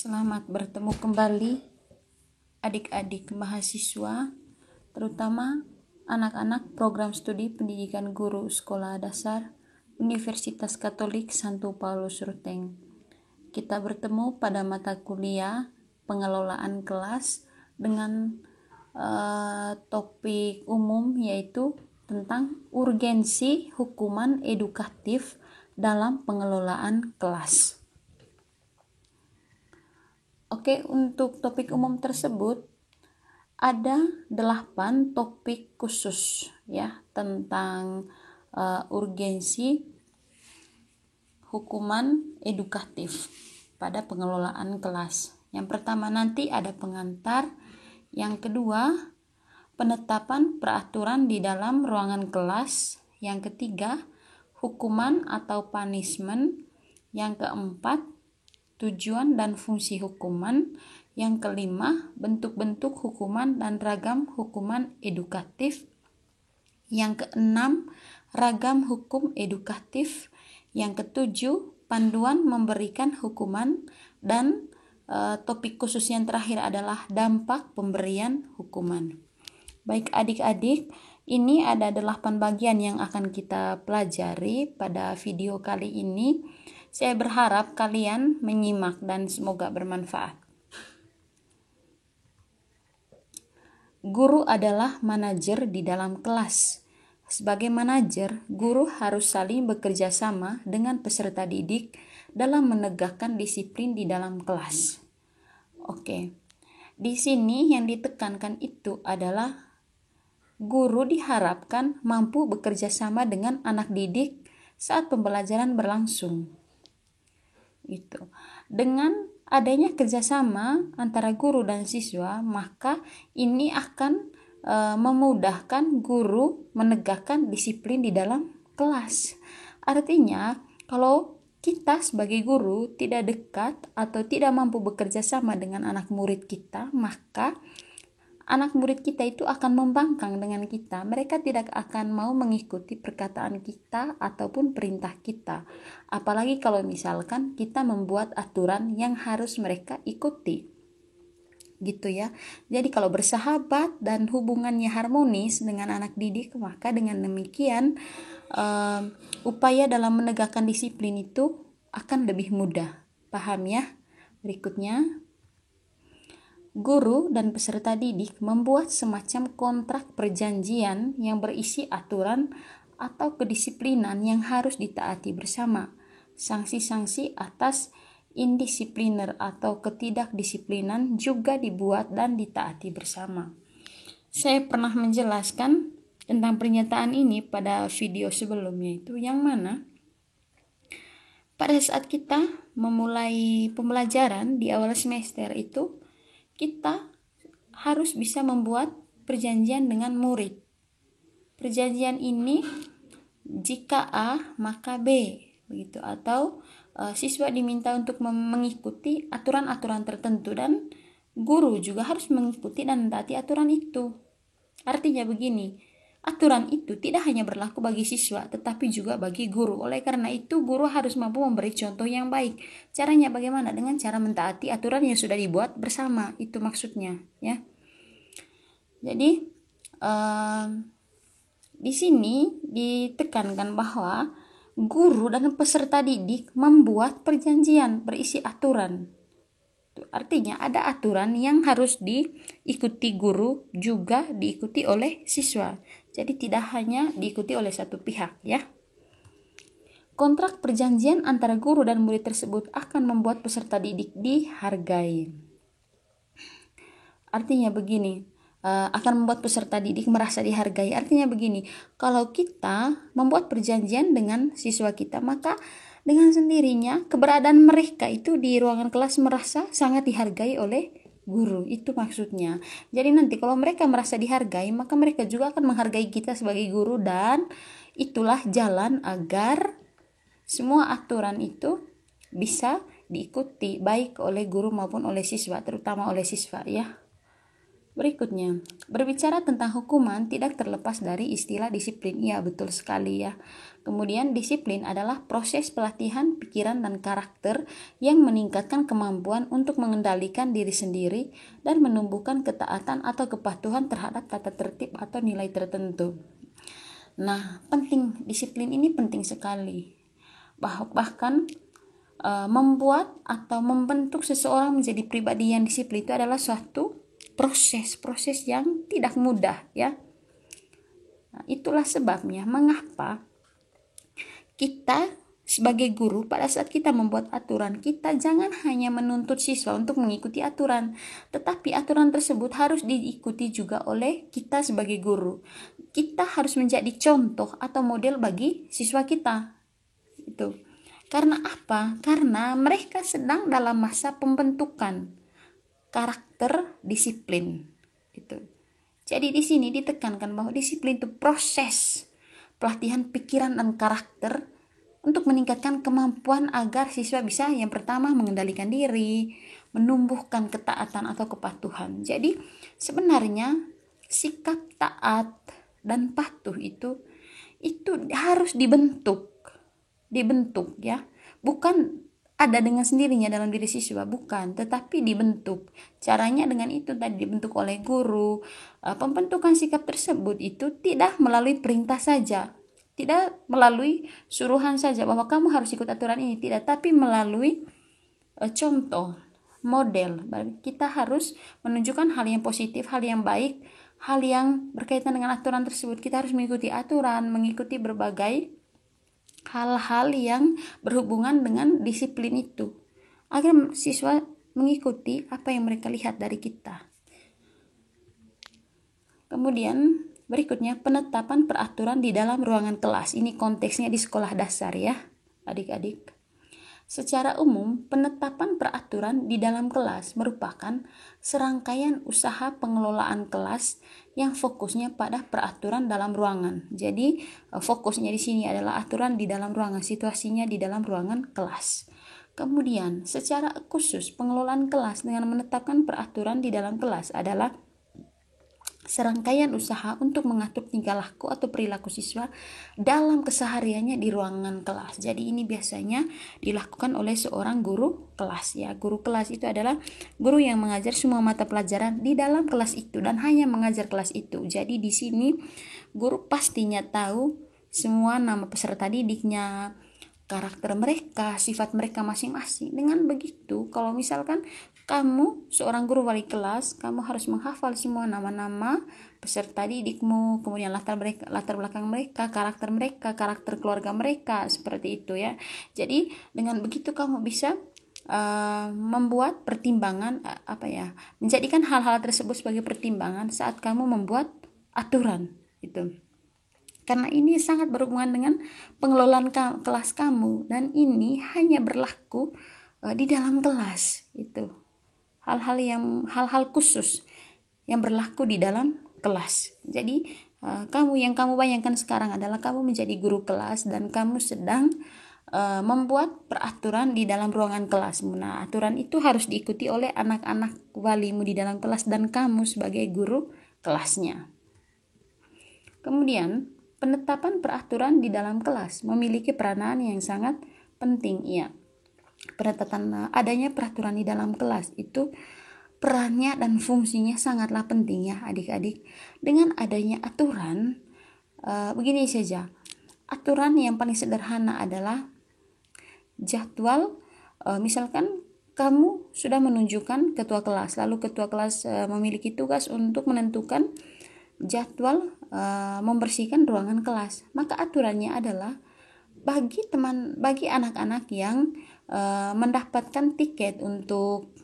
Selamat bertemu kembali adik-adik mahasiswa, terutama anak-anak program studi pendidikan guru sekolah dasar Universitas Katolik Santo Paulus Ruteng. Kita bertemu pada mata kuliah pengelolaan kelas dengan topik umum yaitu tentang urgensi hukuman edukatif dalam pengelolaan kelas. Oke, untuk topik umum tersebut ada 8 topik khusus ya tentang urgensi hukuman edukatif pada pengelolaan kelas. Yang pertama nanti ada pengantar, yang kedua penetapan peraturan di dalam ruangan kelas, yang ketiga hukuman atau punishment, yang keempat tujuan dan fungsi hukuman, yang kelima bentuk-bentuk hukuman dan ragam hukuman edukatif, yang keenam ragam hukum edukatif, yang ketujuh panduan memberikan hukuman, dan topik khusus yang terakhir adalah dampak pemberian hukuman. Baik adik-adik, ini ada 8 bagian yang akan kita pelajari pada video kali ini. Saya berharap kalian menyimak dan semoga bermanfaat. Guru adalah manajer di dalam kelas. Sebagai manajer, guru harus saling bekerja sama dengan peserta didik dalam menegakkan disiplin di dalam kelas. Oke. Di sini yang ditekankan itu adalah guru diharapkan mampu bekerja sama dengan anak didik saat pembelajaran berlangsung. Itu. Dengan adanya kerjasama antara guru dan siswa, maka ini akan memudahkan guru menegakkan disiplin di dalam kelas. Artinya, kalau kita sebagai guru tidak dekat atau tidak mampu bekerja sama dengan anak murid kita, maka anak murid kita itu akan membangkang dengan kita. Mereka tidak akan mau mengikuti perkataan kita ataupun perintah kita. Apalagi kalau misalkan kita membuat aturan yang harus mereka ikuti. Gitu ya. Jadi kalau bersahabat dan hubungannya harmonis dengan anak didik, maka dengan demikian upaya dalam menegakkan disiplin itu akan lebih mudah. Paham ya? Berikutnya, guru dan peserta didik membuat semacam kontrak perjanjian yang berisi aturan atau kedisiplinan yang harus ditaati bersama. Sanksi-sanksi atas indisipliner atau ketidakdisiplinan juga dibuat dan ditaati bersama. Saya pernah menjelaskan tentang pernyataan ini pada video sebelumnya, itu yang mana pada saat kita memulai pembelajaran di awal semester itu kita harus bisa membuat perjanjian dengan murid. Perjanjian ini jika A maka B, begitu, atau siswa diminta untuk mengikuti aturan-aturan tertentu dan guru juga harus mengikuti dan mentaati aturan itu. Artinya begini, aturan itu tidak hanya berlaku bagi siswa tetapi juga bagi guru. Oleh karena itu guru harus mampu memberi contoh yang baik. Caranya bagaimana? Dengan cara mentaati aturan yang sudah dibuat bersama. Itu maksudnya ya. Jadi di sini ditekankan bahwa guru dan peserta didik membuat perjanjian berisi aturan. Artinya ada aturan yang harus diikuti guru juga diikuti oleh siswa. Jadi tidak hanya diikuti oleh satu pihak ya. Kontrak perjanjian antara guru dan murid tersebut akan membuat peserta didik dihargai. Artinya begini, akan membuat peserta didik merasa dihargai. Artinya begini, kalau kita membuat perjanjian dengan siswa kita, maka dengan sendirinya keberadaan mereka itu di ruangan kelas merasa sangat dihargai oleh guru. Itu maksudnya. Jadi nanti kalau mereka merasa dihargai, maka mereka juga akan menghargai kita sebagai guru, dan itulah jalan agar semua aturan itu bisa diikuti baik oleh guru maupun oleh siswa, terutama oleh siswa ya. Berikutnya, berbicara tentang hukuman tidak terlepas dari istilah disiplin. Iya, betul sekali ya. Kemudian disiplin adalah proses pelatihan pikiran dan karakter yang meningkatkan kemampuan untuk mengendalikan diri sendiri dan menumbuhkan ketaatan atau kepatuhan terhadap tata tertib atau nilai tertentu. Nah, penting, disiplin ini penting sekali. Bahkan membuat atau membentuk seseorang menjadi pribadi yang disiplin itu adalah suatu proses yang tidak mudah ya. Nah, itulah sebabnya mengapa kita sebagai guru pada saat kita membuat aturan, kita jangan hanya menuntut siswa untuk mengikuti aturan, tetapi aturan tersebut harus diikuti juga oleh kita sebagai guru. Kita harus menjadi contoh atau model bagi siswa kita. Itu. Karena apa? Karena mereka sedang dalam masa pembentukan karakter disiplin. Gitu. Jadi di sini ditekankan bahwa disiplin itu proses pelatihan pikiran dan karakter untuk meningkatkan kemampuan agar siswa bisa yang pertama mengendalikan diri, menumbuhkan ketaatan atau kepatuhan. Jadi sebenarnya sikap taat dan patuh itu harus dibentuk ya, bukan ada dengan sendirinya dalam diri siswa, bukan, tetapi dibentuk. Caranya dengan itu tadi, dibentuk oleh guru. Pembentukan sikap tersebut itu tidak melalui perintah saja, tidak melalui suruhan saja bahwa kamu harus ikut aturan ini, tidak, tapi melalui contoh, model. Kita harus menunjukkan hal yang positif, hal yang baik, hal yang berkaitan dengan aturan tersebut. Kita harus mengikuti aturan, mengikuti berbagai hal-hal yang berhubungan dengan disiplin itu, agar siswa mengikuti apa yang mereka lihat dari kita. Kemudian berikutnya, penetapan peraturan di dalam ruangan kelas. Ini konteksnya di sekolah dasar ya adik-adik. Secara umum, penetapan peraturan di dalam kelas merupakan serangkaian usaha pengelolaan kelas yang fokusnya pada peraturan dalam ruangan. Jadi, fokusnya di sini adalah aturan di dalam ruangan, situasinya di dalam ruangan kelas. Kemudian, secara khusus pengelolaan kelas dengan menetapkan peraturan di dalam kelas adalah serangkaian usaha untuk mengatur tingkah laku atau perilaku siswa dalam kesehariannya di ruangan kelas. Jadi ini biasanya dilakukan oleh seorang guru kelas ya. Guru kelas itu adalah guru yang mengajar semua mata pelajaran di dalam kelas itu dan hanya mengajar kelas itu. Jadi di sini guru pastinya tahu semua nama peserta didiknya, karakter mereka, sifat mereka masing-masing. Dengan begitu, kalau misalkan kamu seorang guru wali kelas, kamu harus menghafal semua nama-nama peserta didikmu, kemudian latar belakang mereka, karakter keluarga mereka, seperti itu ya. Jadi dengan begitu kamu bisa membuat pertimbangan, menjadikan hal-hal tersebut sebagai pertimbangan saat kamu membuat aturan itu. Karena ini sangat berhubungan dengan pengelolaan kelas kamu, dan ini hanya berlaku di dalam kelas itu. Hal-hal khusus yang berlaku di dalam kelas. Jadi yang kamu bayangkan sekarang adalah kamu menjadi guru kelas dan kamu sedang membuat peraturan di dalam ruangan kelas. Nah, aturan itu harus diikuti oleh anak-anak walimu di dalam kelas dan kamu sebagai guru kelasnya. Kemudian, penetapan peraturan di dalam kelas memiliki peranan yang sangat penting ya. Adanya peraturan di dalam kelas itu perannya dan fungsinya sangatlah penting ya adik-adik. Dengan adanya aturan, begini saja, aturan yang paling sederhana adalah jadwal. Misalkan kamu sudah menunjukkan ketua kelas, lalu ketua kelas memiliki tugas untuk menentukan jadwal membersihkan ruangan kelas, maka aturannya adalah bagi anak-anak yang mendapatkan piket untuk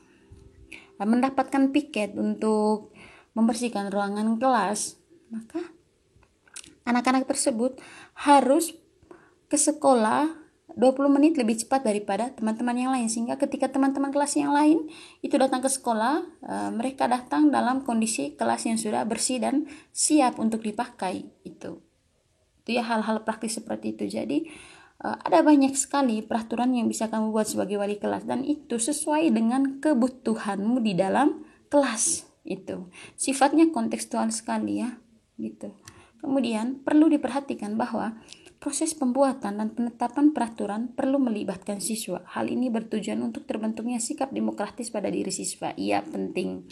membersihkan ruangan kelas, maka anak-anak tersebut harus ke sekolah 20 menit lebih cepat daripada teman-teman yang lain, sehingga ketika teman-teman kelas yang lain itu datang ke sekolah, mereka datang dalam kondisi kelas yang sudah bersih dan siap untuk dipakai. Itu ya, hal-hal praktis seperti itu. Jadi ada banyak sekali peraturan yang bisa kamu buat sebagai wali kelas, dan itu sesuai dengan kebutuhanmu di dalam kelas Itu sifatnya kontekstual sekali ya, gitu. Kemudian perlu diperhatikan bahwa proses pembuatan dan penetapan peraturan perlu melibatkan siswa. Hal ini bertujuan untuk terbentuknya sikap demokratis pada diri siswa. Iya, penting.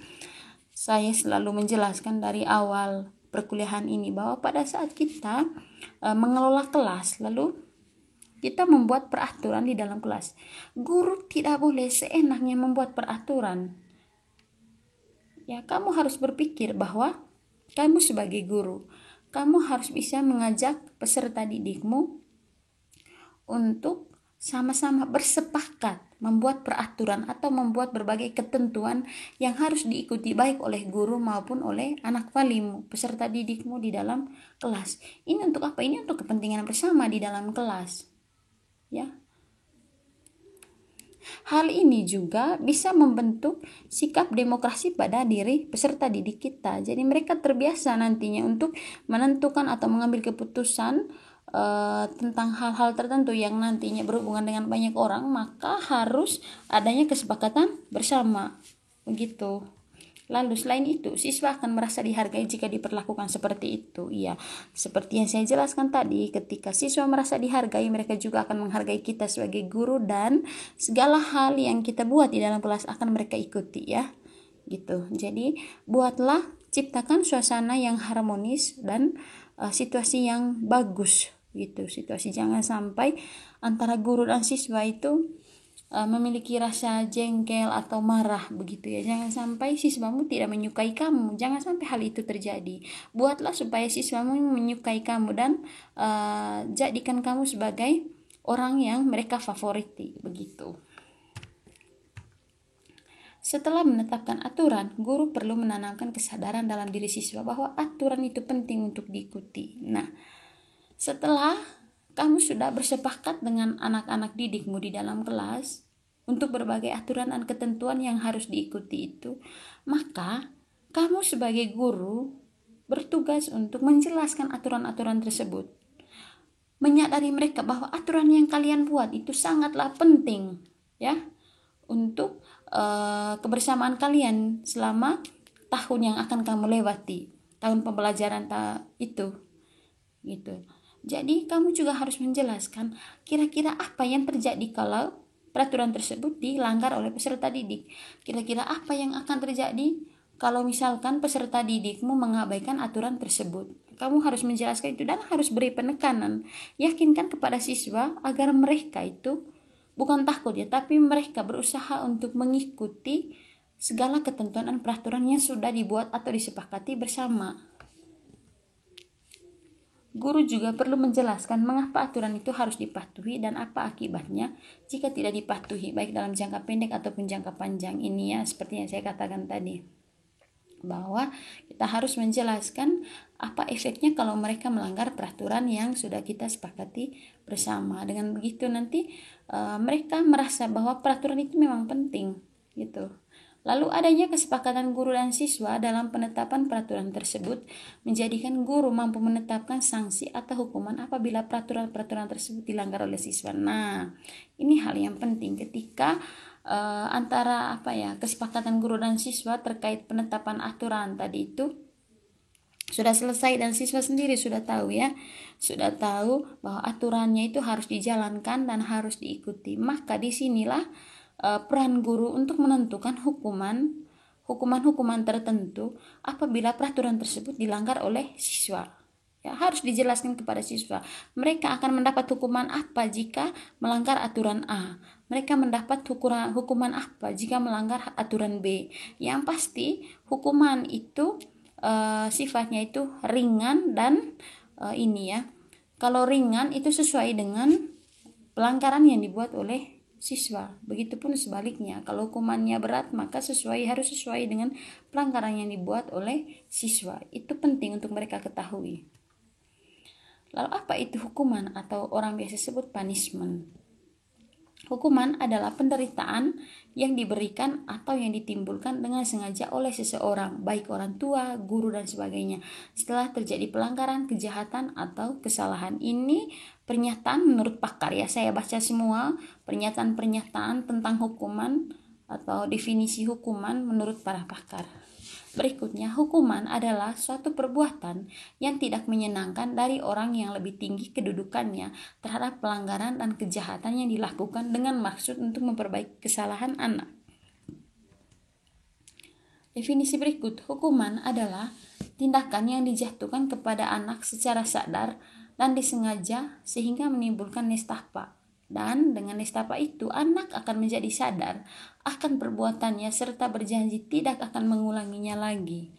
Saya selalu menjelaskan dari awal perkuliahan ini bahwa pada saat kita mengelola kelas, lalu kita membuat peraturan di dalam kelas, guru tidak boleh seenaknya membuat peraturan. Ya, kamu harus berpikir bahwa kamu sebagai guru, kamu harus bisa mengajak peserta didikmu untuk sama-sama bersepakat membuat peraturan atau membuat berbagai ketentuan yang harus diikuti baik oleh guru maupun oleh anak walimu, peserta didikmu di dalam kelas. Ini untuk apa? Ini untuk kepentingan bersama di dalam kelas. Ya. Hal ini juga bisa membentuk sikap demokrasi pada diri peserta didik kita. Jadi mereka terbiasa nantinya untuk menentukan atau mengambil keputusan tentang hal-hal tertentu yang nantinya berhubungan dengan banyak orang, maka harus adanya kesepakatan bersama. Begitu. Lalu selain itu, siswa akan merasa dihargai jika diperlakukan seperti itu. Iya, seperti yang saya jelaskan tadi, ketika siswa merasa dihargai, mereka juga akan menghargai kita sebagai guru dan segala hal yang kita buat di dalam kelas akan mereka ikuti ya. Gitu. Jadi, buatlah, ciptakan suasana yang harmonis dan situasi yang bagus gitu. Situasi jangan sampai antara guru dan siswa itu memiliki rasa jengkel atau marah begitu ya. Jangan sampai siswamu tidak menyukai kamu, jangan sampai hal itu terjadi. Buatlah supaya siswamu menyukai kamu dan jadikan kamu sebagai orang yang mereka favoriti begitu. Setelah menetapkan aturan, guru perlu menanamkan kesadaran dalam diri siswa bahwa aturan itu penting untuk diikuti. Nah, setelah kamu sudah bersepakat dengan anak-anak didikmu di dalam kelas untuk berbagai aturan dan ketentuan yang harus diikuti itu, maka kamu sebagai guru bertugas untuk menjelaskan aturan-aturan tersebut. Menyadari mereka bahwa aturan yang kalian buat itu sangatlah penting ya untuk kebersamaan kalian selama tahun yang akan kamu lewati, tahun pembelajaran itu gitu. Jadi kamu juga harus menjelaskan kira-kira apa yang terjadi kalau peraturan tersebut dilanggar oleh peserta didik. Kira-kira apa yang akan terjadi kalau misalkan peserta didikmu mengabaikan aturan tersebut. Kamu harus menjelaskan itu dan harus beri penekanan. Yakinkan kepada siswa agar mereka itu bukan takut ya, tapi mereka berusaha untuk mengikuti segala ketentuan dan peraturan yang sudah dibuat atau disepakati bersama. Guru juga perlu menjelaskan mengapa aturan itu harus dipatuhi dan apa akibatnya jika tidak dipatuhi, baik dalam jangka pendek ataupun jangka panjang. Ini ya, seperti yang saya katakan tadi, bahwa kita harus menjelaskan apa efeknya kalau mereka melanggar peraturan yang sudah kita sepakati bersama. Dengan begitu nanti mereka merasa bahwa peraturan itu memang penting gitu. Lalu adanya kesepakatan guru dan siswa dalam penetapan peraturan tersebut menjadikan guru mampu menetapkan sanksi atau hukuman apabila peraturan-peraturan tersebut dilanggar oleh siswa. Nah, ini hal yang penting ketika antara kesepakatan guru dan siswa terkait penetapan aturan tadi itu sudah selesai dan siswa sendiri sudah tahu ya, sudah tahu bahwa aturannya itu harus dijalankan dan harus diikuti. Maka disinilah peran guru untuk menentukan hukuman tertentu apabila peraturan tersebut dilanggar oleh siswa. Ya, harus dijelaskan kepada siswa. Mereka akan mendapat hukuman apa jika melanggar aturan A. Mereka mendapat hukuman apa jika melanggar aturan B. Yang pasti hukuman itu sifatnya itu ringan dan ini ya. Kalau ringan itu sesuai dengan pelanggaran yang dibuat oleh siswa. Begitupun sebaliknya, kalau hukumannya berat maka harus sesuai dengan pelanggaran yang dibuat oleh siswa. Itu penting untuk mereka ketahui. Lalu apa itu hukuman atau orang biasa sebut punishment? Hukuman adalah penderitaan yang diberikan atau yang ditimbulkan dengan sengaja oleh seseorang, baik orang tua, guru, dan sebagainya, setelah terjadi pelanggaran, kejahatan, atau kesalahan. Ini pernyataan menurut pakar ya, saya baca semua pernyataan-pernyataan tentang hukuman atau definisi hukuman menurut para pakar. Berikutnya, hukuman adalah suatu perbuatan yang tidak menyenangkan dari orang yang lebih tinggi kedudukannya terhadap pelanggaran dan kejahatan yang dilakukan dengan maksud untuk memperbaiki kesalahan anak. Definisi berikut, hukuman adalah tindakan yang dijatuhkan kepada anak secara sadar dan disengaja sehingga menimbulkan nestapa. Dan dengan nestapa itu, anak akan menjadi sadar akan perbuatannya serta berjanji tidak akan mengulanginya lagi.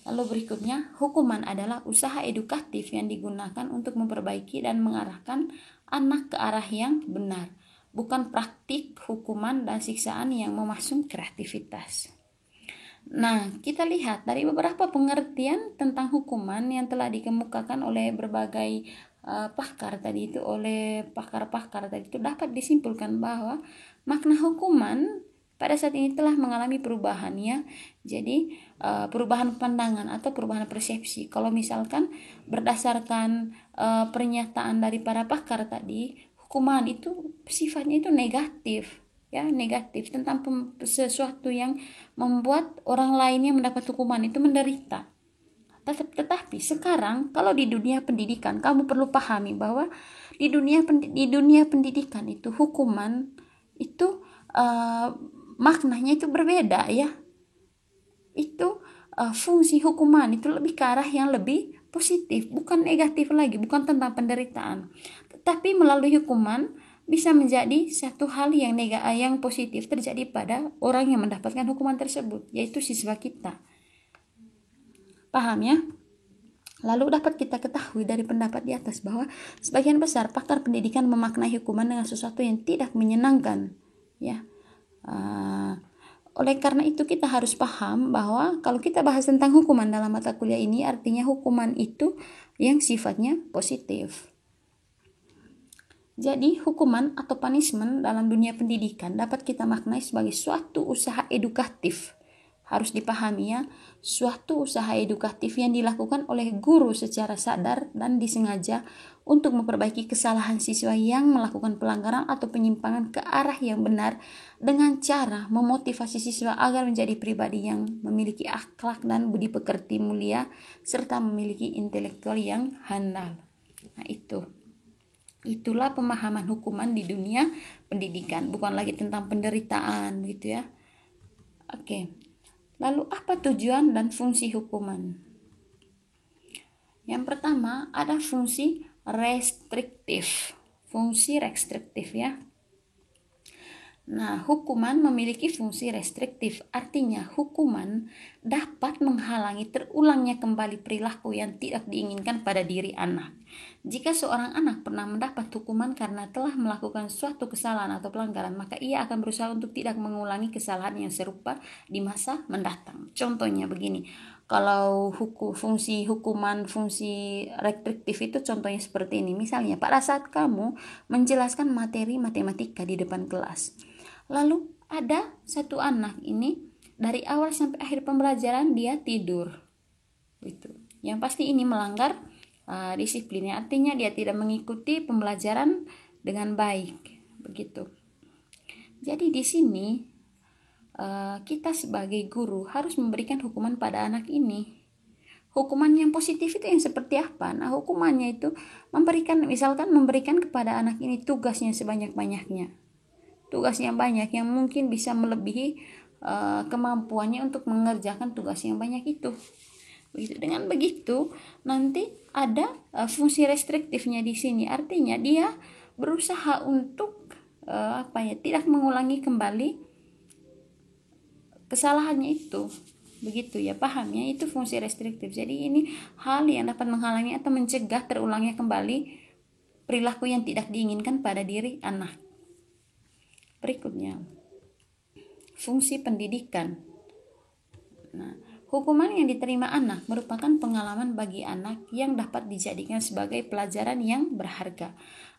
Lalu berikutnya, hukuman adalah usaha edukatif yang digunakan untuk memperbaiki dan mengarahkan anak ke arah yang benar, bukan praktik hukuman dan siksaan yang memasung kreativitas. Nah, kita lihat dari beberapa pengertian tentang hukuman yang telah dikemukakan oleh berbagai pakar tadi itu, oleh pakar-pakar tadi itu, dapat disimpulkan bahwa makna hukuman pada saat ini telah mengalami perubahan ya. Jadi perubahan pandangan atau perubahan persepsi. Kalau misalkan berdasarkan pernyataan dari para pakar tadi, hukuman itu sifatnya itu negatif ya, negatif tentang sesuatu yang membuat orang lainnya mendapat hukuman itu menderita. Tetapi sekarang kalau di dunia pendidikan, kamu perlu pahami bahwa di dunia pendidikan itu hukuman itu maknanya itu berbeda ya. Itu fungsi hukuman itu lebih ke arah yang lebih positif, bukan negatif lagi, bukan tentang penderitaan. Tetapi melalui hukuman bisa menjadi satu hal yang yang positif terjadi pada orang yang mendapatkan hukuman tersebut, yaitu siswa kita. Paham ya? Lalu dapat kita ketahui dari pendapat di atas bahwa sebagian besar pakar pendidikan memaknai hukuman dengan sesuatu yang tidak menyenangkan, ya. Oleh karena itu kita harus paham bahwa kalau kita bahas tentang hukuman dalam mata kuliah ini, artinya hukuman itu yang sifatnya positif. Jadi hukuman atau punishment dalam dunia pendidikan dapat kita maknai sebagai suatu usaha edukatif. Harus dipahami ya, suatu usaha edukatif yang dilakukan oleh guru secara sadar dan disengaja untuk memperbaiki kesalahan siswa yang melakukan pelanggaran atau penyimpangan ke arah yang benar dengan cara memotivasi siswa agar menjadi pribadi yang memiliki akhlak dan budi pekerti mulia serta memiliki intelektual yang handal. Nah, itulah pemahaman hukuman di dunia pendidikan, bukan lagi tentang penderitaan gitu ya. Oke. Lalu apa tujuan dan fungsi hukuman? Yang pertama ada fungsi restriktif. Fungsi restriktif ya. Nah, hukuman memiliki fungsi restriktif, artinya hukuman dapat menghalangi terulangnya kembali perilaku yang tidak diinginkan pada diri anak. Jika seorang anak pernah mendapat hukuman karena telah melakukan suatu kesalahan atau pelanggaran, maka ia akan berusaha untuk tidak mengulangi kesalahan yang serupa di masa mendatang. Contohnya begini, kalau fungsi restriktif itu contohnya seperti ini. Misalnya pada saat kamu menjelaskan materi matematika di depan kelas, lalu ada satu anak ini dari awal sampai akhir pembelajaran dia tidur, gitu. Yang pasti ini melanggar disiplinnya, artinya dia tidak mengikuti pembelajaran dengan baik, begitu. Jadi di sini kita sebagai guru harus memberikan hukuman pada anak ini. Hukuman yang positif itu yang seperti apa? Nah, hukumannya itu memberikan kepada anak ini tugas yang sebanyak-banyaknya. Tugas yang banyak yang mungkin bisa melebihi kemampuannya untuk mengerjakan tugas yang banyak itu. Begitu. Dengan begitu nanti ada fungsi restriktifnya di sini, artinya dia berusaha untuk tidak mengulangi kembali kesalahannya itu. Begitu ya, pahamnya itu fungsi restriktif. Jadi ini hal yang dapat menghalangi atau mencegah terulangnya kembali perilaku yang tidak diinginkan pada diri anak. Berikutnya, fungsi pendidikan. Nah, hukuman yang diterima anak merupakan pengalaman bagi anak yang dapat dijadikan sebagai pelajaran yang berharga.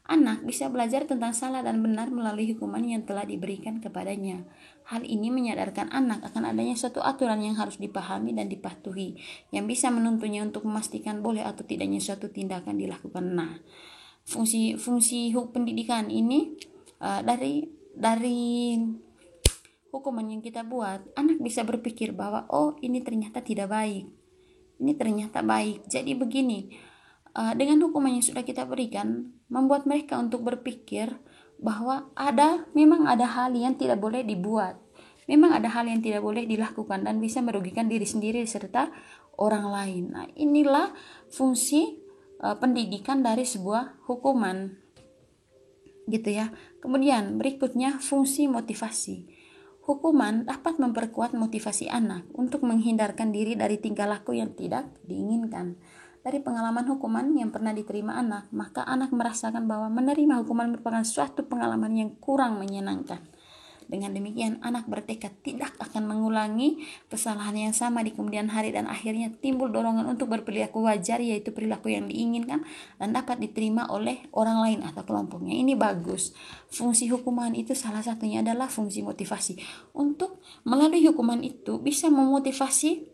Anak bisa belajar tentang salah dan benar melalui hukuman yang telah diberikan kepadanya. Hal ini menyadarkan anak akan adanya suatu aturan yang harus dipahami dan dipatuhi, yang bisa menuntunnya untuk memastikan boleh atau tidaknya suatu tindakan dilakukan. Nah, fungsi pendidikan ini dari hukuman yang kita buat, anak bisa berpikir bahwa oh ini ternyata tidak baik, ini ternyata baik. Jadi begini, dengan hukuman yang sudah kita berikan, membuat mereka untuk berpikir bahwa memang ada hal yang tidak boleh dibuat, memang ada hal yang tidak boleh dilakukan dan bisa merugikan diri sendiri serta orang lain. Nah, inilah fungsi pendidikan dari sebuah hukuman, gitu ya. Kemudian berikutnya fungsi motivasi. Hukuman dapat memperkuat motivasi anak untuk menghindarkan diri dari tingkah laku yang tidak diinginkan. Dari pengalaman hukuman yang pernah diterima anak, maka anak merasakan bahwa menerima hukuman merupakan suatu pengalaman yang kurang menyenangkan. Dengan demikian, anak bertekad tidak akan mengulangi kesalahan yang sama di kemudian hari dan akhirnya timbul dorongan untuk berperilaku wajar, yaitu perilaku yang diinginkan dan dapat diterima oleh orang lain atau kelompoknya. Ini bagus. Fungsi hukuman itu salah satunya adalah fungsi motivasi. Untuk melalui hukuman itu bisa memotivasi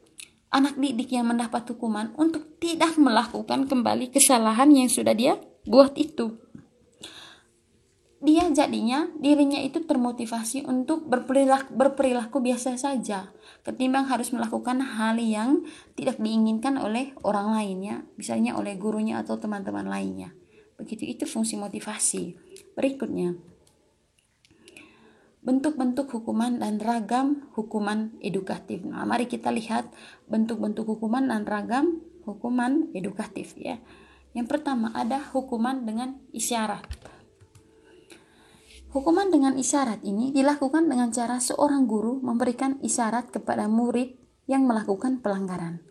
anak didik yang mendapat hukuman untuk tidak melakukan kembali kesalahan yang sudah dia buat itu. Dia jadinya dirinya itu termotivasi untuk berperilaku biasa saja ketimbang harus melakukan hal yang tidak diinginkan oleh orang lainnya, misalnya oleh gurunya atau teman-teman lainnya. Begitu, itu fungsi motivasi. Berikutnya, bentuk-bentuk hukuman dan ragam hukuman edukatif. Nah, mari kita lihat bentuk-bentuk hukuman dan ragam hukuman edukatif ya. Yang pertama ada hukuman dengan isyarat. Hukuman dengan isyarat ini dilakukan dengan cara seorang guru memberikan isyarat kepada murid yang melakukan pelanggaran.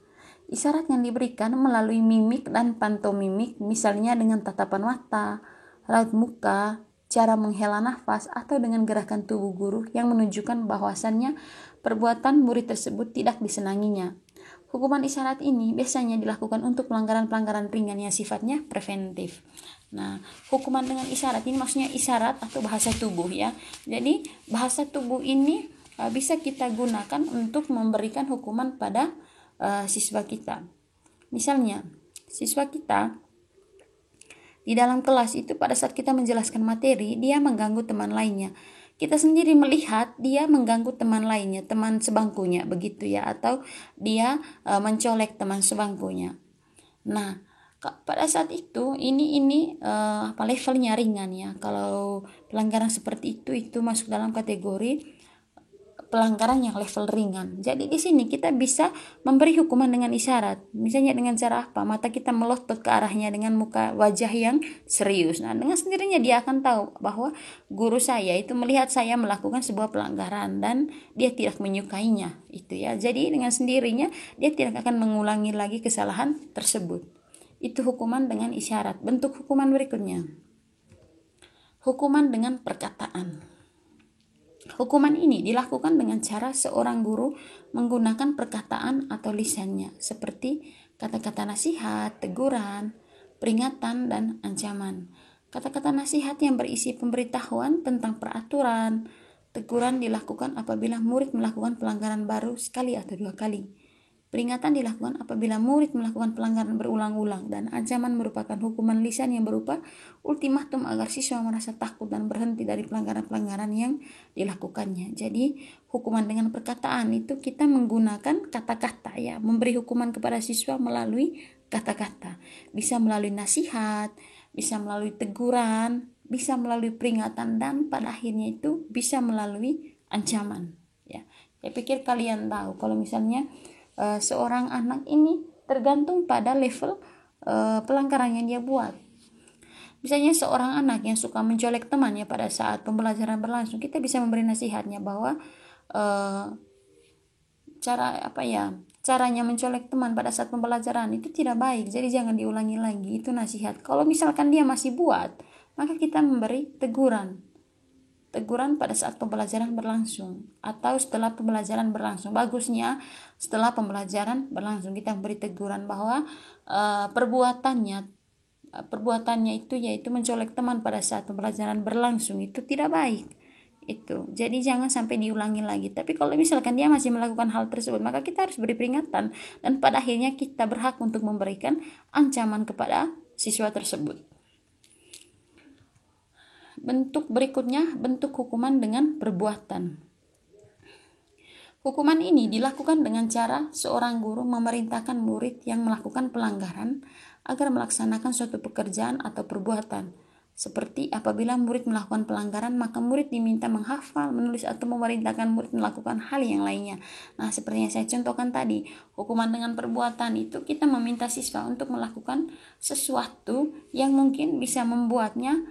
Isyarat yang diberikan melalui mimik dan pantomimik, misalnya dengan tatapan mata, raut muka, cara menghela nafas, atau dengan gerakan tubuh guru yang menunjukkan bahwasannya perbuatan murid tersebut tidak disenanginya. Hukuman isyarat ini biasanya dilakukan untuk pelanggaran-pelanggaran ringan yang sifatnya preventif. Nah, hukuman dengan isyarat ini maksudnya isyarat atau bahasa tubuh ya. Jadi, bahasa tubuh ini bisa kita gunakan untuk memberikan hukuman pada siswa kita. Misalnya, siswa kita di dalam kelas itu pada saat kita menjelaskan materi, dia mengganggu teman lainnya. Kita sendiri melihat dia mengganggu teman lainnya, teman sebangkunya begitu ya, atau dia mencolek teman sebangkunya. Nah, pada saat itu ini levelnya ringan ya. Kalau pelanggaran seperti itu masuk dalam kategori pelanggaran yang level ringan. Jadi di sini kita bisa memberi hukuman dengan isyarat. Misalnya dengan cara apa? Mata kita melotot ke arahnya dengan muka wajah yang serius. Nah, dengan sendirinya dia akan tahu bahwa guru saya itu melihat saya melakukan sebuah pelanggaran dan dia tidak menyukainya. Itu ya. Jadi dengan sendirinya dia tidak akan mengulangi lagi kesalahan tersebut. Itu hukuman dengan isyarat. Bentuk hukuman berikutnya, hukuman dengan perkataan. Hukuman ini dilakukan dengan cara seorang guru menggunakan perkataan atau lisannya, seperti kata-kata nasihat, teguran, peringatan, dan ancaman. Kata-kata nasihat yang berisi pemberitahuan tentang peraturan. Teguran dilakukan apabila murid melakukan pelanggaran baru sekali atau 2 kali. Peringatan dilakukan apabila murid melakukan pelanggaran berulang-ulang, dan ancaman merupakan hukuman lisan yang berupa ultimatum agar siswa merasa takut dan berhenti dari pelanggaran-pelanggaran yang dilakukannya. Jadi hukuman dengan perkataan itu kita menggunakan kata-kata ya, memberi hukuman kepada siswa melalui kata-kata. Bisa melalui nasihat, bisa melalui teguran, bisa melalui peringatan, dan pada akhirnya itu bisa melalui ancaman ya. Saya pikir kalian tahu kalau misalnya seorang anak ini tergantung pada level pelanggaran yang dia buat. Misalnya seorang anak yang suka mencolek temannya pada saat pembelajaran berlangsung, kita bisa memberi nasihatnya bahwa caranya mencolek teman pada saat pembelajaran itu tidak baik, jadi jangan diulangi lagi. Itu nasihat. Kalau misalkan dia masih buat, maka kita memberi teguran pada saat pembelajaran berlangsung atau setelah pembelajaran berlangsung. Bagusnya setelah pembelajaran berlangsung kita memberi teguran bahwa perbuatannya itu yaitu mencolek teman pada saat pembelajaran berlangsung itu tidak baik. Itu. Jadi jangan sampai diulangi lagi. Tapi kalau misalkan dia masih melakukan hal tersebut, maka kita harus beri peringatan dan pada akhirnya kita berhak untuk memberikan ancaman kepada siswa tersebut. Bentuk berikutnya, bentuk hukuman dengan perbuatan. Hukuman ini dilakukan dengan cara seorang guru memerintahkan murid yang melakukan pelanggaran agar melaksanakan suatu pekerjaan atau perbuatan. Seperti apabila murid melakukan pelanggaran, maka murid diminta menghafal, menulis, atau memerintahkan murid melakukan hal yang lainnya. Nah, seperti yang saya contohkan tadi, hukuman dengan perbuatan itu kita meminta siswa untuk melakukan sesuatu yang mungkin bisa membuatnya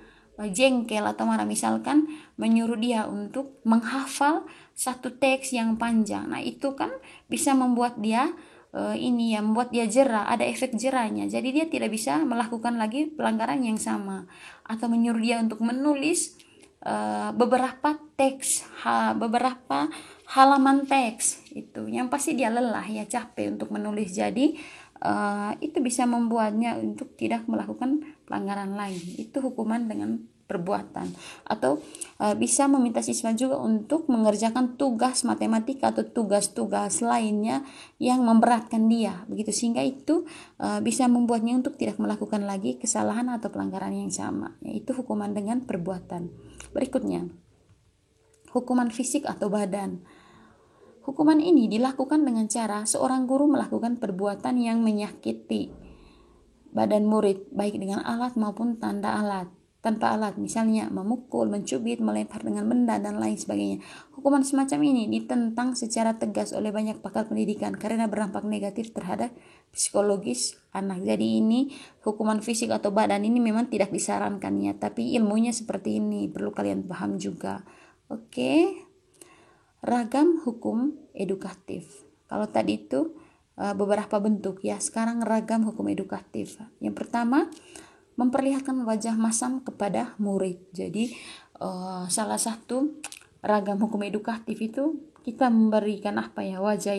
jengkel atau marah, misalkan menyuruh dia untuk menghafal satu teks yang panjang. Nah, itu kan bisa membuat dia membuat dia jera, ada efek jerahnya. Jadi dia tidak bisa melakukan lagi pelanggaran yang sama. Atau menyuruh dia untuk menulis beberapa beberapa halaman teks, itu yang pasti dia lelah ya, capek untuk menulis. Jadi itu bisa membuatnya untuk tidak melakukan pelanggaran lain. Itu hukuman dengan perbuatan. Atau bisa meminta siswa juga untuk mengerjakan tugas matematika atau tugas-tugas lainnya yang memberatkan dia, begitu, sehingga itu bisa membuatnya untuk tidak melakukan lagi kesalahan atau pelanggaran yang sama, yaitu hukuman dengan perbuatan. Berikutnya, hukuman fisik atau badan. Hukuman ini dilakukan dengan cara seorang guru melakukan perbuatan yang menyakiti badan murid, baik dengan alat maupun tanpa alat, misalnya memukul, mencubit, melempar dengan benda, dan lain sebagainya. Hukuman semacam ini ditentang secara tegas oleh banyak pakar pendidikan karena berdampak negatif terhadap psikologis anak. Jadi ini hukuman fisik atau badan ini memang tidak disarankan ya, tapi ilmunya seperti ini, perlu kalian paham juga. Oke. Ragam hukum edukatif. Kalau tadi itu beberapa bentuk ya, sekarang ragam hukum edukatif. Yang pertama, memperlihatkan wajah masam kepada murid. Jadi salah satu ragam hukum edukatif itu kita memberikan wajah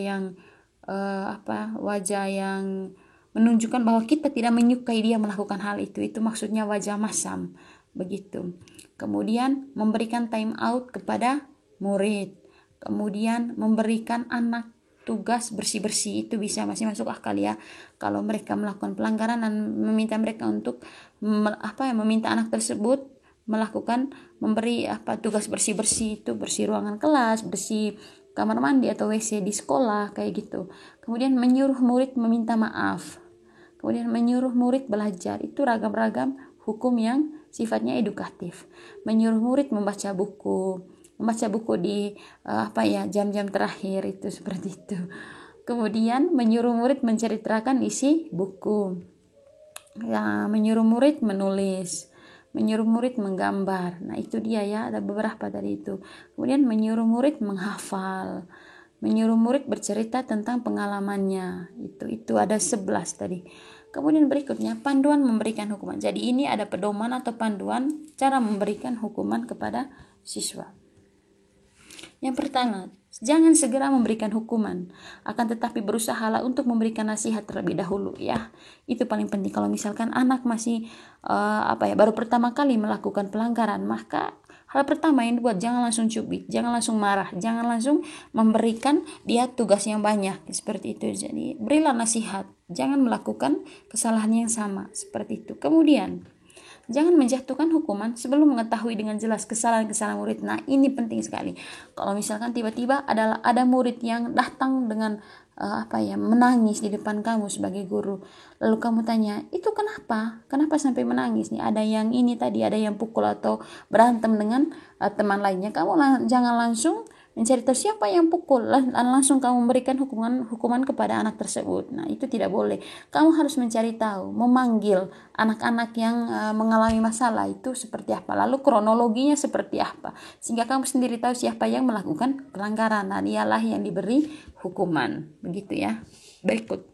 yang menunjukkan bahwa kita tidak menyukai dia melakukan hal itu. Itu maksudnya wajah masam, begitu. Kemudian memberikan time out kepada murid. Kemudian memberikan anak tugas bersih-bersih, itu bisa masih masuk akal ya. Kalau mereka melakukan pelanggaran dan meminta mereka untuk meminta anak tersebut memberi tugas bersih-bersih, itu bersih ruangan kelas, bersih kamar mandi atau WC di sekolah, kayak gitu. Kemudian menyuruh murid meminta maaf. Kemudian menyuruh murid belajar, itu ragam-ragam hukum yang sifatnya edukatif. Menyuruh murid membaca buku di jam-jam terakhir, itu seperti itu. Kemudian menyuruh murid menceritakan isi buku, ya, menyuruh murid menulis, menyuruh murid menggambar. Nah, itu dia ya, ada beberapa tadi itu. Kemudian menyuruh murid menghafal, menyuruh murid bercerita tentang pengalamannya. Itu ada 11 tadi. Kemudian berikutnya panduan memberikan hukuman. Jadi ini ada pedoman atau panduan cara memberikan hukuman kepada siswa. Yang pertama, jangan segera memberikan hukuman, akan tetapi berusahalah untuk memberikan nasihat terlebih dahulu ya. Itu paling penting. Kalau misalkan anak masih baru pertama kali melakukan pelanggaran, maka hal pertama yang dibuat, jangan langsung cubit, jangan langsung marah, jangan langsung memberikan dia tugas yang banyak seperti itu. Jadi berilah nasihat, jangan melakukan kesalahan yang sama seperti itu. Kemudian jangan menjatuhkan hukuman sebelum mengetahui dengan jelas kesalahan-kesalahan murid. Nah, ini penting sekali. Kalau misalkan tiba-tiba ada murid yang datang dengan menangis di depan kamu sebagai guru, lalu kamu tanya, itu kenapa sampai menangis nih? Ada yang ini tadi, ada yang pukul atau berantem dengan teman lainnya. Kamu jangan langsung mencari tahu siapa yang pukul, langsung kamu memberikan hukuman kepada anak tersebut. Nah, itu tidak boleh. Kamu harus mencari tahu, memanggil anak-anak yang mengalami masalah itu seperti apa, lalu kronologinya seperti apa, sehingga kamu sendiri tahu siapa yang melakukan pelanggaran. Nah, dialah yang diberi hukuman, begitu ya. Berikut,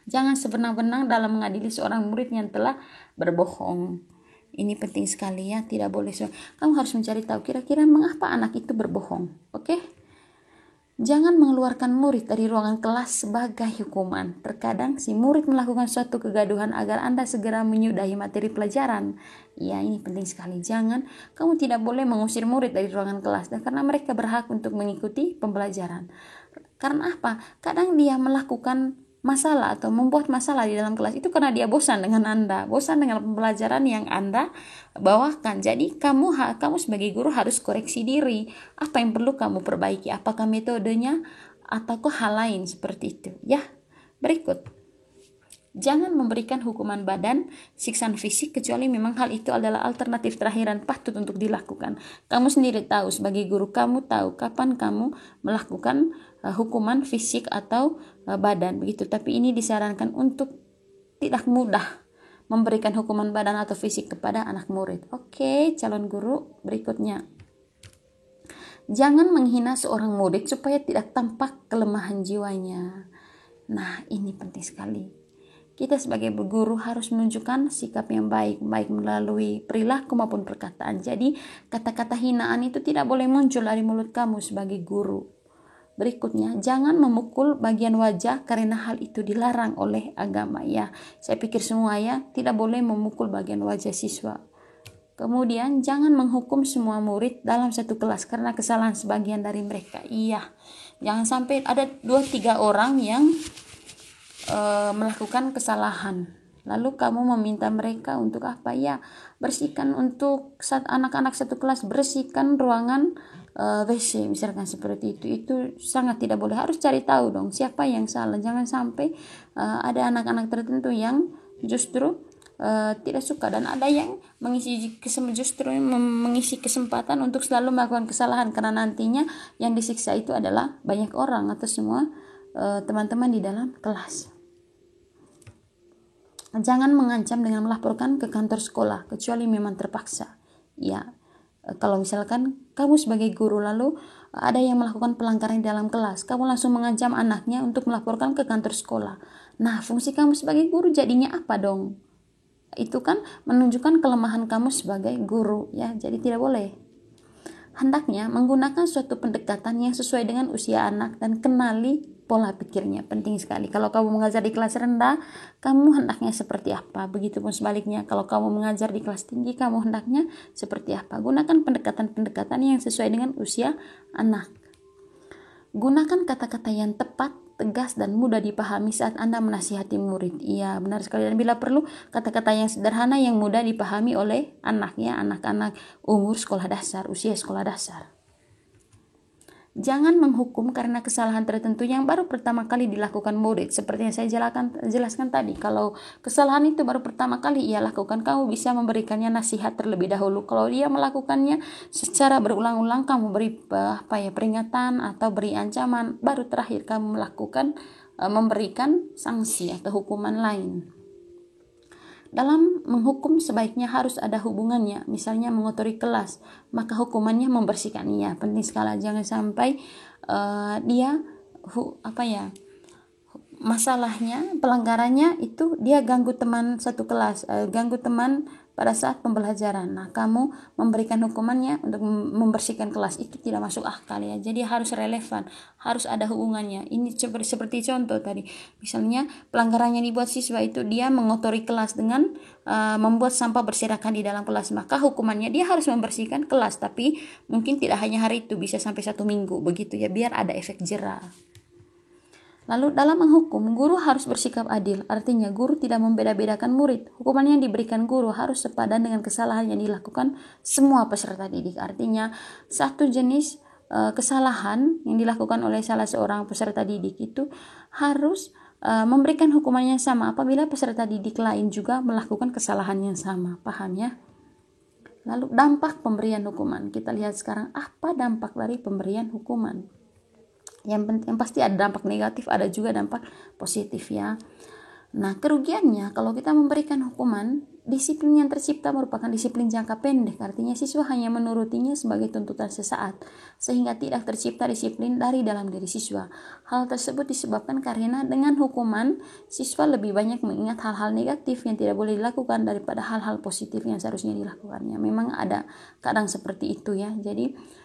jangan sewenang-wenang dalam mengadili seorang murid yang telah berbohong. Ini penting sekali ya, tidak boleh. Kamu harus mencari tahu kira-kira mengapa anak itu berbohong. Oke? Jangan mengeluarkan murid dari ruangan kelas sebagai hukuman. Terkadang si murid melakukan suatu kegaduhan agar Anda segera menyudahi materi pelajaran. Ya, ini penting sekali. Kamu tidak boleh mengusir murid dari ruangan kelas, dan karena mereka berhak untuk mengikuti pembelajaran. Karena apa? Kadang dia melakukan masalah atau membuat masalah di dalam kelas itu karena dia bosan dengan Anda, bosan dengan pembelajaran yang Anda bawakan. Jadi kamu sebagai guru harus koreksi diri. Apa yang perlu kamu perbaiki? Apakah metodenya atau hal lain seperti itu? Ya, berikut. Jangan memberikan hukuman badan, siksaan fisik kecuali memang hal itu adalah alternatif terakhir dan patut untuk dilakukan. Kamu sendiri tahu sebagai guru, kamu tahu kapan kamu melakukan hukuman fisik atau badan begitu. Tapi ini disarankan untuk tidak mudah memberikan hukuman badan atau fisik kepada anak murid. Oke, calon guru berikutnya. Jangan menghina seorang murid supaya tidak tampak kelemahan jiwanya. Nah, ini penting sekali. Kita sebagai guru harus menunjukkan sikap yang baik melalui perilaku maupun perkataan. Jadi, kata-kata hinaan itu tidak boleh muncul dari mulut kamu sebagai guru. Berikutnya, jangan memukul bagian wajah karena hal itu dilarang oleh agama. Ya, saya pikir semua ya, tidak boleh memukul bagian wajah siswa. Kemudian, jangan menghukum semua murid dalam satu kelas karena kesalahan sebagian dari mereka. Iya, jangan sampai ada 2-3 orang yang melakukan kesalahan, lalu kamu meminta mereka untuk apa? Ya, bersihkan untuk anak-anak satu kelas, bersihkan ruangan WC misalkan seperti itu sangat tidak boleh. Harus cari tahu dong siapa yang salah. Jangan sampai ada anak-anak tertentu yang justru tidak suka dan ada yang mengisi kesempatan untuk selalu melakukan kesalahan karena nantinya yang disiksa itu adalah banyak orang atau semua teman-teman di dalam kelas. Jangan mengancam dengan melaporkan ke kantor sekolah kecuali memang terpaksa. Ya, kalau misalkan kamu sebagai guru lalu ada yang melakukan pelanggaran di dalam kelas, kamu langsung mengancam anaknya untuk melaporkan ke kantor sekolah. Nah, fungsi kamu sebagai guru jadinya apa dong? Itu kan menunjukkan kelemahan kamu sebagai guru, ya. Jadi tidak boleh. Hendaknya menggunakan suatu pendekatan yang sesuai dengan usia anak dan kenali pola pikirnya. Penting sekali. Kalau kamu mengajar di kelas rendah, kamu hendaknya seperti apa? Begitupun sebaliknya, kalau kamu mengajar di kelas tinggi, kamu hendaknya seperti apa? Gunakan pendekatan-pendekatan yang sesuai dengan usia anak. Gunakan kata-kata yang tepat, tegas, dan mudah dipahami saat Anda menasihati murid. Iya, benar sekali. Dan bila perlu, kata-kata yang sederhana yang mudah dipahami oleh anak, ya, anak-anak umur sekolah dasar, usia sekolah dasar. Jangan menghukum karena kesalahan tertentu yang baru pertama kali dilakukan murid. Seperti yang saya jelaskan tadi, kalau kesalahan itu baru pertama kali ia lakukan, kamu bisa memberikannya nasihat terlebih dahulu. Kalau dia melakukannya secara berulang-ulang, kamu beri peringatan atau beri ancaman. Baru terakhir kamu melakukan memberikan sanksi atau hukuman lain. Dalam menghukum sebaiknya harus ada hubungannya, misalnya mengotori kelas, maka hukumannya membersihkannya. Penting sekali, jangan sampai masalahnya, pelanggarannya itu dia ganggu teman satu kelas, ganggu teman pada saat pembelajaran. Nah, kamu memberikan hukumannya untuk membersihkan kelas, itu tidak masuk akal ya. Jadi harus relevan, harus ada hubungannya. Ini seperti contoh tadi, misalnya pelanggaran yang dibuat siswa itu dia mengotori kelas dengan membuat sampah berserakan di dalam kelas, maka hukumannya dia harus membersihkan kelas, tapi mungkin tidak hanya hari itu, bisa sampai 1 minggu begitu ya, biar ada efek jera. Lalu dalam menghukum, guru harus bersikap adil. Artinya guru tidak membeda-bedakan murid. Hukuman yang diberikan guru harus sepadan dengan kesalahan yang dilakukan semua peserta didik. Artinya satu jenis kesalahan yang dilakukan oleh salah seorang peserta didik itu harus memberikan hukuman yang sama apabila peserta didik lain juga melakukan kesalahan yang sama. Paham ya? Lalu dampak pemberian hukuman. Kita lihat sekarang apa dampak dari pemberian hukuman. Yang pasti ada dampak negatif, ada juga dampak positif ya. Nah, kerugiannya kalau kita memberikan hukuman, disiplin yang tercipta merupakan disiplin jangka pendek. Artinya siswa hanya menurutinya sebagai tuntutan sesaat, sehingga tidak tercipta disiplin dari dalam diri siswa. Hal tersebut disebabkan karena dengan hukuman, siswa lebih banyak mengingat hal-hal negatif yang tidak boleh dilakukan daripada hal-hal positif yang seharusnya dilakukannya. Memang ada kadang seperti itu ya. Jadi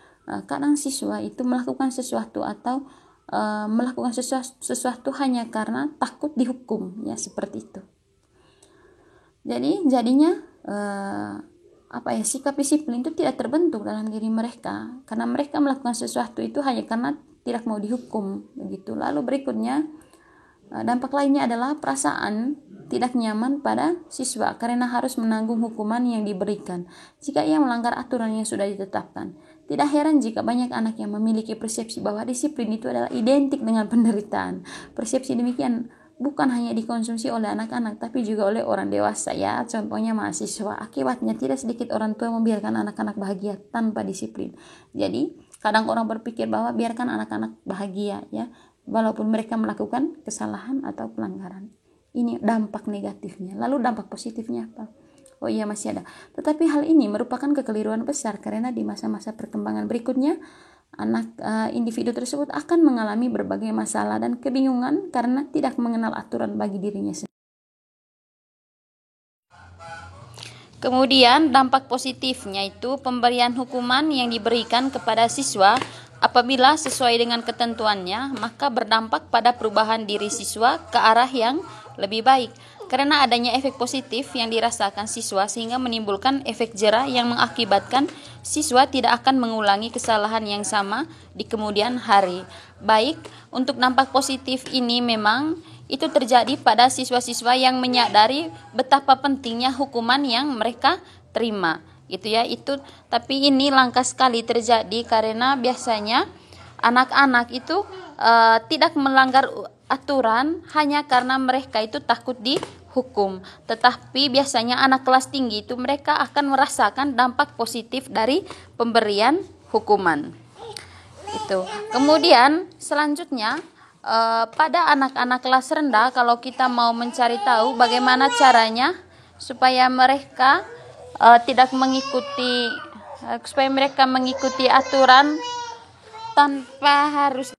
kadang siswa itu melakukan sesuatu atau melakukan sesuatu hanya karena takut dihukum ya, seperti itu. Jadinya sikap disiplin itu tidak terbentuk dalam diri mereka karena mereka melakukan sesuatu itu hanya karena tidak mau dihukum begitu. Lalu berikutnya Dampak lainnya adalah perasaan tidak nyaman pada siswa karena harus menanggung hukuman yang diberikan jika ia melanggar aturan yang sudah ditetapkan. Tidak heran jika banyak anak yang memiliki persepsi bahwa disiplin itu adalah identik dengan penderitaan. Persepsi demikian bukan hanya dikonsumsi oleh anak-anak tapi juga oleh orang dewasa, ya. Contohnya mahasiswa. Akibatnya tidak sedikit orang tua membiarkan anak-anak bahagia tanpa disiplin. Jadi kadang orang berpikir bahwa biarkan anak-anak bahagia, ya, walaupun mereka melakukan kesalahan atau pelanggaran. Ini dampak negatifnya. Lalu dampak positifnya apa? Oh iya, masih ada. Tetapi hal ini merupakan kekeliruan besar karena di masa-masa perkembangan berikutnya individu tersebut akan mengalami berbagai masalah dan kebingungan karena tidak mengenal aturan bagi dirinya sendiri. Kemudian dampak positifnya itu pemberian hukuman yang diberikan kepada siswa apabila sesuai dengan ketentuannya, maka berdampak pada perubahan diri siswa ke arah yang lebih baik. Karena adanya efek positif yang dirasakan siswa sehingga menimbulkan efek jera yang mengakibatkan siswa tidak akan mengulangi kesalahan yang sama di kemudian hari. Baik, untuk dampak positif ini memang itu terjadi pada siswa-siswa yang menyadari betapa pentingnya hukuman yang mereka terima. Gitu ya, itu tapi ini langka sekali terjadi karena biasanya anak-anak itu tidak melanggar aturan hanya karena mereka itu takut dihukum. Tetapi biasanya anak kelas tinggi itu mereka akan merasakan dampak positif dari pemberian hukuman. Itu. Kemudian selanjutnya pada anak-anak kelas rendah, kalau kita mau mencari tahu bagaimana caranya supaya mereka supaya mereka mengikuti aturan tanpa harus